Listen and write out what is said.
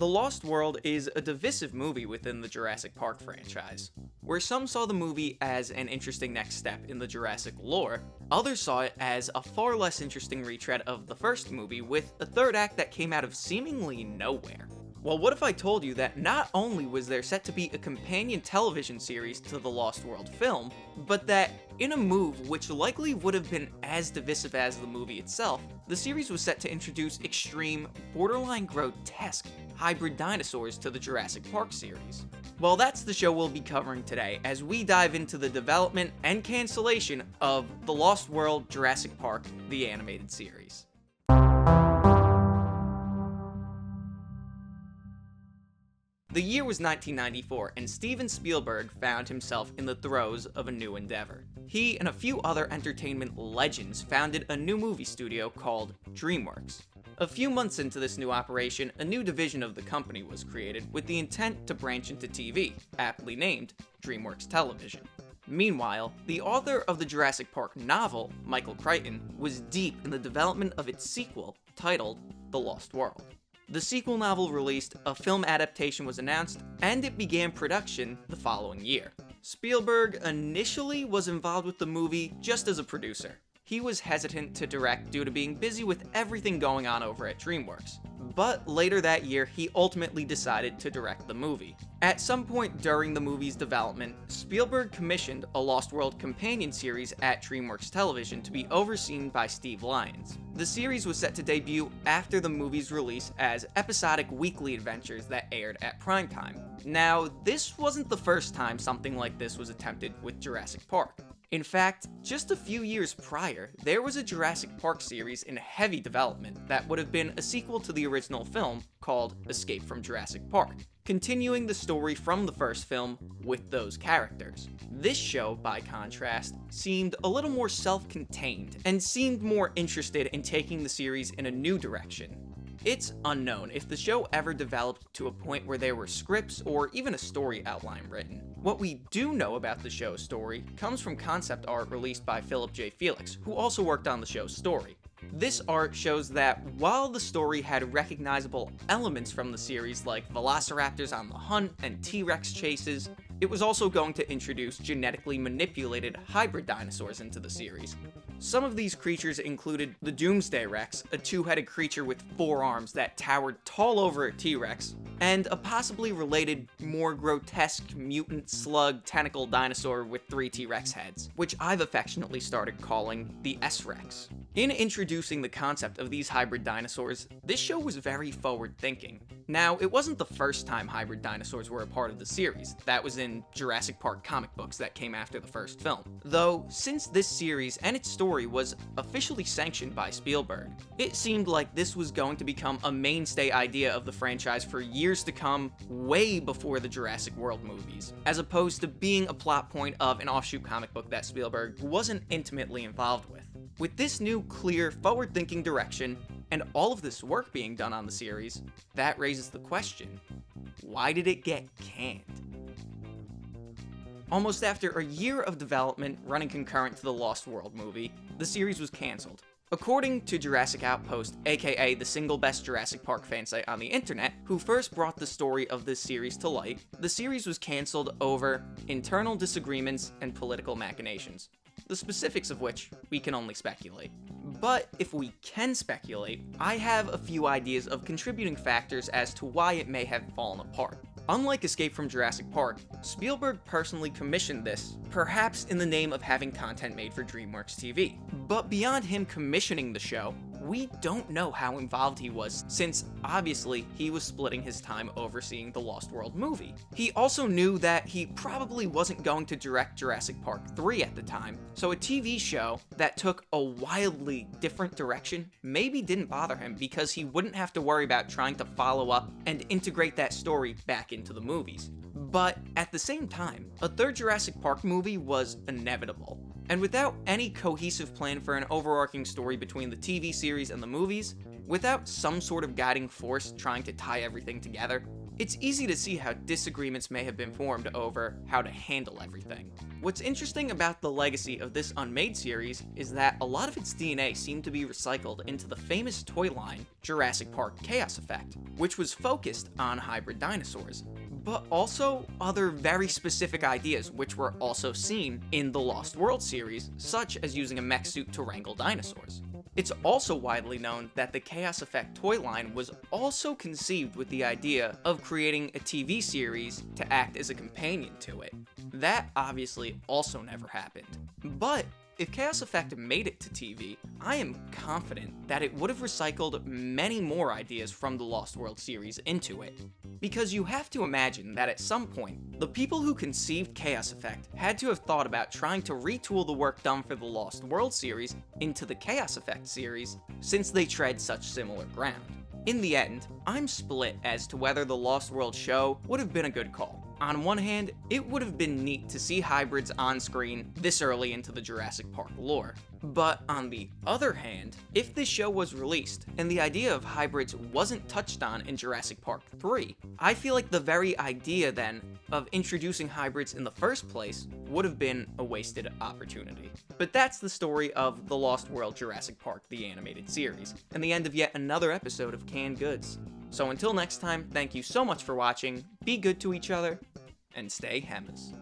The Lost World is a divisive movie within the Jurassic Park franchise. Where some saw the movie as an interesting next step in the Jurassic lore, others saw it as a far less interesting retread of the first movie with a third act that came out of seemingly nowhere. Well, what if I told you that not only was there set to be a companion television series to the Lost World film, but that in a move which likely would have been as divisive as the movie itself, the series was set to introduce extreme, borderline grotesque, hybrid dinosaurs to the Jurassic Park series? Well, that's the show we'll be covering today as we dive into the development and cancellation of The Lost World Jurassic Park, the animated series. The year was 1994, and Steven Spielberg found himself in the throes of a new endeavor. He and a few other entertainment legends founded a new movie studio called Dreamworks. A few months into this new operation, a new division of the company was created with the intent to branch into TV, aptly named Dreamworks Television. Meanwhile, the author of the Jurassic Park novel, Michael Crichton, was deep in the development of its sequel, titled The Lost World. The sequel novel released, a film adaptation was announced, and it began production the following year. Spielberg initially was involved with the movie just as a producer. He was hesitant to direct due to being busy with everything going on over at DreamWorks. But later that year, he ultimately decided to direct the movie. At some point during the movie's development, Spielberg commissioned a Lost World companion series at Dreamworks Television to be overseen by Steve Lyons. The series was set to debut after the movie's release as episodic weekly adventures that aired at primetime. Now, this wasn't the first time something like this was attempted with Jurassic Park. In fact, just a few years prior, there was a Jurassic Park series in heavy development that would have been a sequel to the original film called Escape from Jurassic Park, continuing the story from the first film with those characters. This show, by contrast, seemed a little more self-contained and seemed more interested in taking the series in a new direction. It's unknown if the show ever developed to a point where there were scripts or even a story outline written. What we do know about the show's story comes from concept art released by Philip J. Felix, who also worked on the show's story. This art shows that while the story had recognizable elements from the series like velociraptors on the hunt and T-Rex chases, it was also going to introduce genetically manipulated hybrid dinosaurs into the series. Some of these creatures included the Doomsday Rex, a two-headed creature with 4 arms that towered tall over a T-Rex, and a possibly related, more grotesque mutant slug tentacle dinosaur with 3 T-Rex heads, which I've affectionately started calling the S-Rex. In introducing the concept of these hybrid dinosaurs, this show was very forward-thinking. Now, it wasn't the first time hybrid dinosaurs were a part of the series. That was in Jurassic Park comic books that came after the first film. Though, since this series and its story was officially sanctioned by Spielberg, it seemed like this was going to become a mainstay idea of the franchise for years to come, way before the Jurassic World movies, as opposed to being a plot point of an offshoot comic book that Spielberg wasn't intimately involved with. With this new, clear, forward-thinking direction, and all of this work being done on the series, that raises the question, why did it get canned? Almost after a year of development running concurrent to the Lost World movie, the series was cancelled. According to Jurassic Outpost, aka the single best Jurassic Park fan site on the internet, who first brought the story of this series to light, the series was cancelled over internal disagreements and political machinations, the specifics of which we can only speculate. But if we can speculate, I have a few ideas of contributing factors as to why it may have fallen apart. Unlike Escape from Jurassic Park, Spielberg personally commissioned this, perhaps in the name of having content made for DreamWorks TV. But beyond him commissioning the show, we don't know how involved he was, since obviously he was splitting his time overseeing the Lost World movie. He also knew that he probably wasn't going to direct Jurassic Park 3 at the time, so a TV show that took a wildly different direction maybe didn't bother him because he wouldn't have to worry about trying to follow up and integrate that story back into the movies. But at the same time, a third Jurassic Park movie was inevitable. And without any cohesive plan for an overarching story between the TV series and the movies, without some sort of guiding force trying to tie everything together, it's easy to see how disagreements may have been formed over how to handle everything. What's interesting about the legacy of this unmade series is that a lot of its DNA seemed to be recycled into the famous toy line Jurassic Park Chaos Effect, which was focused on hybrid dinosaurs, but also other very specific ideas which were also seen in the Lost World series, such as using a mech suit to wrangle dinosaurs. It's also widely known that the Chaos Effect toy line was also conceived with the idea of creating a TV series to act as a companion to it. That obviously also never happened. But if Chaos Effect made it to TV, I am confident that it would have recycled many more ideas from the Lost World series into it. Because you have to imagine that at some point, the people who conceived Chaos Effect had to have thought about trying to retool the work done for the Lost World series into the Chaos Effect series, since they tread such similar ground. In the end, I'm split as to whether the Lost World show would have been a good call. On one hand, it would have been neat to see hybrids on screen this early into the Jurassic Park lore. But on the other hand, if this show was released and the idea of hybrids wasn't touched on in Jurassic Park 3, I feel like the very idea then of introducing hybrids in the first place would have been a wasted opportunity. But that's the story of The Lost World Jurassic Park, the animated series, and the end of yet another episode of Canned Goods. So until next time, thank you so much for watching, be good to each other, and stay Hemis.